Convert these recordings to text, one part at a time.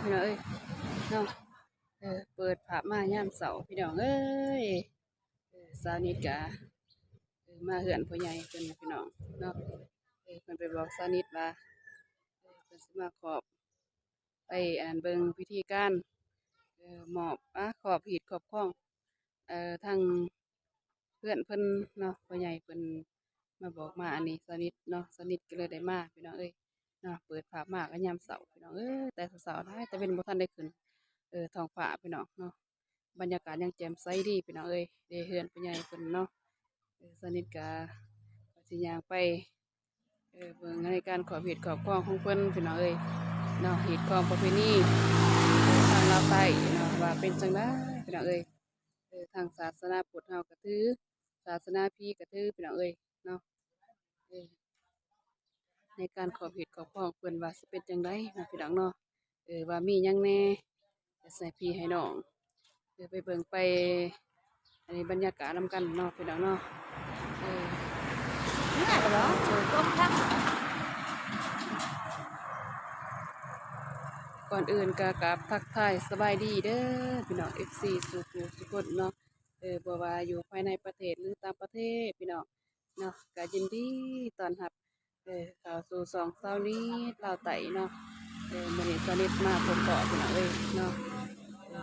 พี่น้องเอ้ยเนาะเปิดภาพมายามเสาร์พี่น้องเอ้ยสาวนิดกะมาเฮือนพ่อใหญ่เพิ่นพี่น้องเนาะเพิ่นไปบอกสาวนิดว่าเพิ่นสิมาขอบไปเบิ่งพิธีการมอบขอบหีบขอบข้องทางเพื่อนเพิ่นเนาะพ่อใหญ่เพิ่นมาบอกมาอันนี้สาวนิดเนาะสาวนิดก็เลยได้มาพี่น้องเอ้ยเนาะเปิดภาพมาก็ยามเสาร์พี่น้องแต่เช้าๆได้แต่เป็นบ่ทันได้ขึ้นท้องฟ้าพี่น้องเนาะบรรยากาศยังแจ่มใสดีพี่น้องได้เฮือนพ่อใหญ่เพิ่นเนาะสาวนิทก็สิย่างไปเบิ่งในการขอเหตุขอบครองของเพิ่นพี่น้องเนาะเหตุของประเพณีทางลาวใต้เนาะว่าเป็นจังไดพี่น้องทางศาสนาพุทธเฮาก็ถือศาสนาพีก็ถือพี่น้องเนาะเออในการขอเหตุขอบครองเพิ่นว่าสิเป็นจังไดนะพี่น้องเนาะว่ามีหยังแหน่จะใส่พี่ให้น้องไปเบิ่งไปอันนี้บรรยากาศนำกันเนาะพี่น้องเนาะเนี่ยเหรอต้มทับก่อนอื่นก็กับทักทายสบายดีเด้อพี่น้อง FC ทุกคนเนาะบ่ว่าอยู่ภายในประเทศหรือต่างประเทศพี่น้องเนาะก็ยินดีต้อนรับเข้าสู่สองเสาร์นี้ลาวไต่เนาะมื้อนี้สนิทมาพบเกาะพี่น้องเนาะ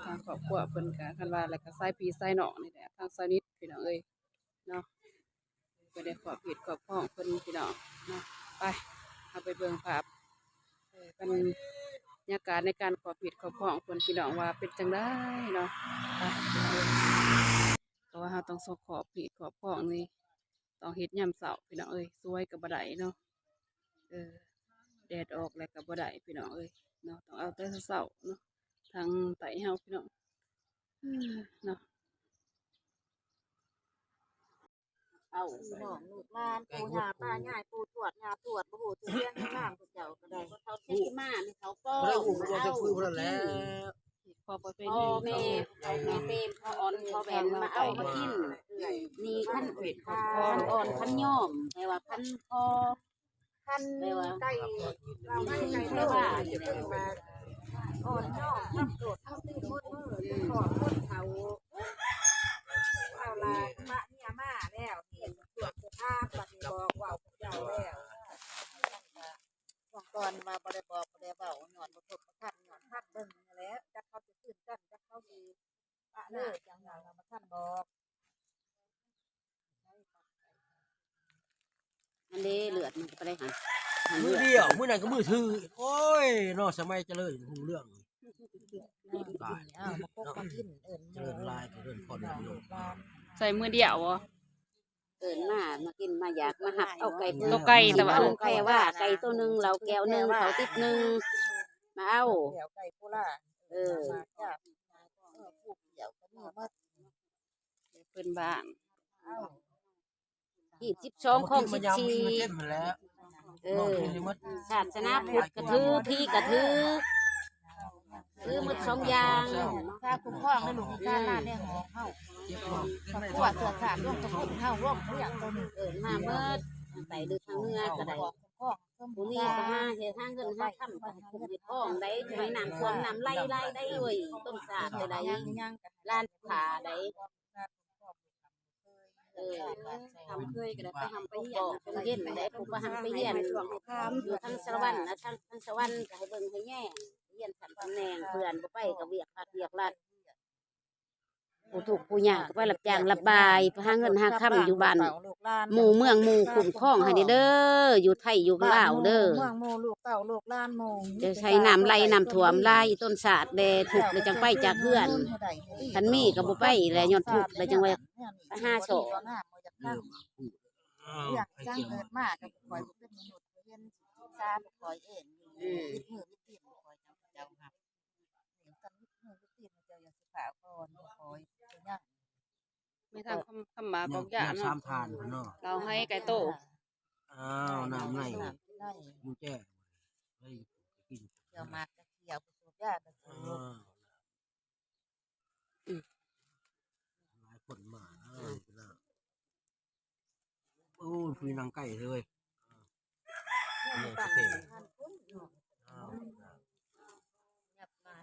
ทางครอบครัวเพิ่นก็คันว่าแล้วก็สายพี่สายน้องนี่แหละทางสนิทพี่น้องเนาะก็ได้ขอบผิดขอบพ้องเพิ่นพี่น้องเนาะไปเอาไปเบิ่งภาพบรรยากาศในการขอผิดขอพ้องเพิ่นพี่น้องว่าเป็นจังไดเนาะไปก็ว่าเราต้องสขอผิดขอพ้องนี่ต้องเฮ็ดยามเช้าพี่น้องสวยก็บ่ได้เนาะเออแดดออกแล้วก็บ่ได้พี่น้องเนาะต้องเอาแต่เช้าเนาะทางไต้เฮาพี่น้องเนาะ เอาน้องลูกหลานปู่ย่าตายายปู่ทวดย่าทวดบ่ฮู้สิเรียนงามผู้เจ้าก็ได้เขาเทศมานี่เขาก็ บ่ได้อุ้มบ่จะคือบ่ได้แล้ว พอประเพ พ่อ ณี แม่เขาแม่เป็นพ่ออ่อนพ่อแบนมาเอามากินนี่ขั้นขั้นอ่อนขั้นย่อมแต่ว่าขั้นพอขั้นไก่เราไม่ไก่ไม่ว่าอยู่ในว่าอ่อนย่อมขั้นโดดทั้งตื่นมืดจะขอดคนเขาเอาละมะเนี่ยมาแล้วเห็นตรวจสุขภาพบัดนี้บอกว่าเจ้าแล้วก่อนมาบ่ได้บอกบ่ได้เว้าหย่อนบ่ทบบ่ทันหย่อนทักเบิ่งนั่นแหละจักเขาสิตื่นกันจักเขาสิปะเลิกจังหยังบ่ทันบอกอันนี้เลือดมันก็ได้หัน มือเดียวมือนั้นก็มือถือโอ้ยเนาะสมัยเจริญหูเรื่องตายเนาะเจริญลายเจริญคนเดียว ใส่มือเดียวบ่ เอิ้นมากินมาอยากมาหักเอาไก่ ตัวไก่แต่ว่า เอาไก่ว่าไก่ตัวนึงเราแก้วนึงเขาติดนึงมาเอา แถวไก่โคราช มาจากผู้เดี่ยวก็มีมา เพิ่นบ้าน 12ของ มันยาวมีมันเจ็บมาแล้ว 14ศาสนาพุทธกระทือพี่กระทือคือหมด2อย่าง ถ้าคุ้มครองในหลวงมีการลาดในหอเฮา เจ็บหรอก ขวดเสือขาดร่วมตะกุ่มเฮาร่วมเขาอย่างตัวนี้ เอิ้นมาเบิดใส่ดึกทางเมื่อก็ได้ คุ้มครองเพิ่ม ผู้นี้ก็มาเฮ็ดทางเงินหาค่ำก็ให้คุ้มให้ท้องได้ให้น้ำท่วมน้ำไหลได้เอ้ยต้นสาดได้ ยัง ร้านขาได้ทำเคยก็ได้ไปทำไปเฮีย บอน กเป็นเย็นได้ผู้ประหันไปเฮียนอยู่ทางสวรรค์นะทางสวรรค์ก็ให้เบิ่งให้แย่เฮียนสันตำแหน่งเพื่อนบ่ไปก็เวียกพักเวียกรัดผู้ถูกผู้ยากก็ไปรับจ้างรับบายไปหาเงินหาค่ำอยู่บ้านหมู่เมืองหมู่คุ้มครองให้เด้ออยู่ไทยอยู่ลาวเด้อ เมืองโมลูกเต่าลูกล้านโม จะใช้น้ำไหลน้ำท่วมไหลต้นสาดแดถูกเลยจังไปจากเพื่อนคันมีก็บ่ไปแลย้อนทุกข์เลยจังว่าหาโศก อยากจ้างเกิดมากกับคอยเป็นมนุษย์เรียนซาคอยเองวิมือวิตีนคอยเจ้าหักเห็นกันวิมือวิตีนเจ้าอย่าสิขาก่อนคอยย่าง ไม่ทำคำหมาบอกอย่า สา เนาะ มทานเนาะ เราให้ไก่โต อ้าวน้ำใน ได้ มูแจ้เฮ้ยกิน เกี่ยวมากเกี่ยวสูบยาสูบ หลายคนมาโอ้ยคุยนางไก่เลยเนี่ยสเต็ป ยับมา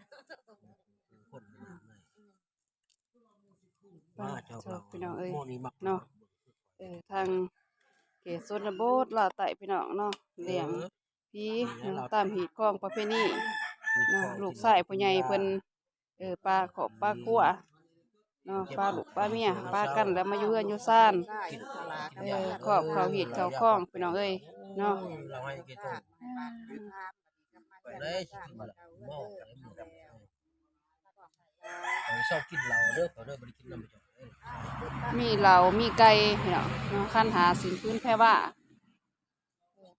พี่น้องเอ้ย หม้อนี้มัก เนาะ ทางเขตชนบทลาวใต้พี่น้องเนาะเลี้ยงผีเนาะตามหีดของประเพณีเนาะลูกชายผู้ใหญ่เพิ่นปลาขอบปลาคั่วเนาะปลาลูกปลาเมียปลากันแล้วมาอยู่เฮือนอยู่ซ่านครอบเขาหีดเขาคล้องพี่น้องเอ้ยเนาะ เราให้กินต้มไปเลยกินละหม้อไปหมดเขาชอบกินเหล้าเด้อเขาเด้อบ่ได้กินน้ำจ่อย มีเหล้ามีไก่พี่น้องเนาะคันหาสินพื้นแพร่ว่า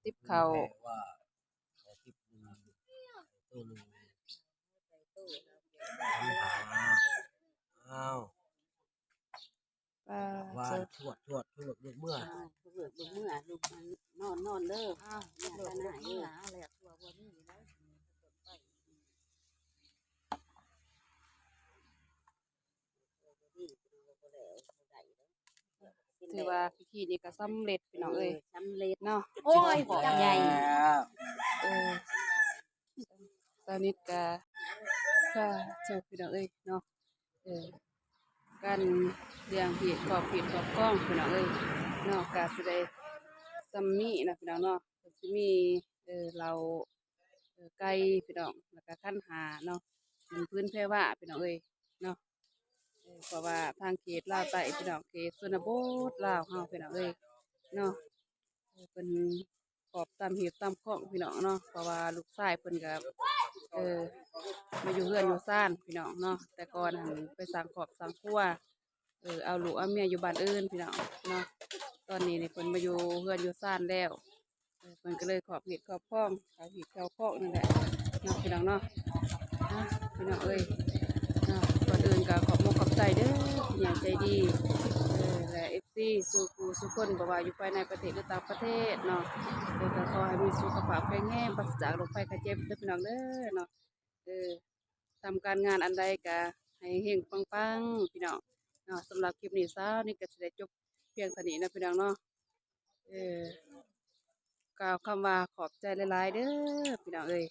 ติบเขาว ว่าทิปตัวนึงอ้าว ปลา ว่า เจอ ชวดเมื่อ ลูกเมื่อลูกมันนอนเด้อ อ้าว เนี่ย โด กั ด น ห หา น้าย เด้อ แหละตัวบ่มีนะ ถือว่าพิธีนี้ก็สำเร็จพี่น้องเอ้ย สำเร็จ เนาะ โอ้ยจังใหญ่ เออตอนนี้ก็เจอพี่น้องเอ้ยเนาะการเลี้ยงผีขอบกล้องพี่น้องเอ้ยเนาะก็สิได้ซัมมี่นะพี่น้องเนาะก็สิมีเราไก่พี่น้องแล้วก็คั่นหาเนาะสินพื้นแพร่ว่าพี่น้องเอ้ยเนาะเพราะว่าทางเขตลาวใต้พี่น้องเขตชนบทลาวเฮาพี่น้องเอ้ยเนาะเป็นขอบตามหีบตามข้องพี่น้องเนาะเพราะว่าลูกชายเพิ่นก็มาอยู่เฮือนอยู่ซ่านพี่น้องเนาะแต่ก่อนหันไปสร้างครอบสร้างครัวเอาลูกเอาเมียอยู่บ้านอื่นพี่น้องเนาะตอนนี้นี่เพิ่นมาอยู่เฮือนอยู่ซ่านแล้วเพิ่นก็เลยขอบหีบขอบข้องเขาหีบเขาข้องนี่แหละเนาะพี่น้องเนาะพี่น้องเอ้ยเนาะก่อนอื่นก็ขอบมกขอบใจเด้อผู้ใหญ่ใจดีและFCสู่ผู้สู่คนบ่ว่าอยู่ภายในประเทศหรือต่างประเทศเนาะก็ขอให้มีสุขภาพแข็งแรงปราศจากโรคภัยไข้เจ็บเด้อพี่น้องเด้อเนาะทำการงานอันใดก็ให้เฮงปังๆพี่น้องเนาะสำหรับคลิปนี้เช้านี่ก็สิได้จบเพียงเท่านี้นะพี่น้องเนาะกล่าวคำว่าขอบใจหลายๆเด้อพี่น้องเอ้ย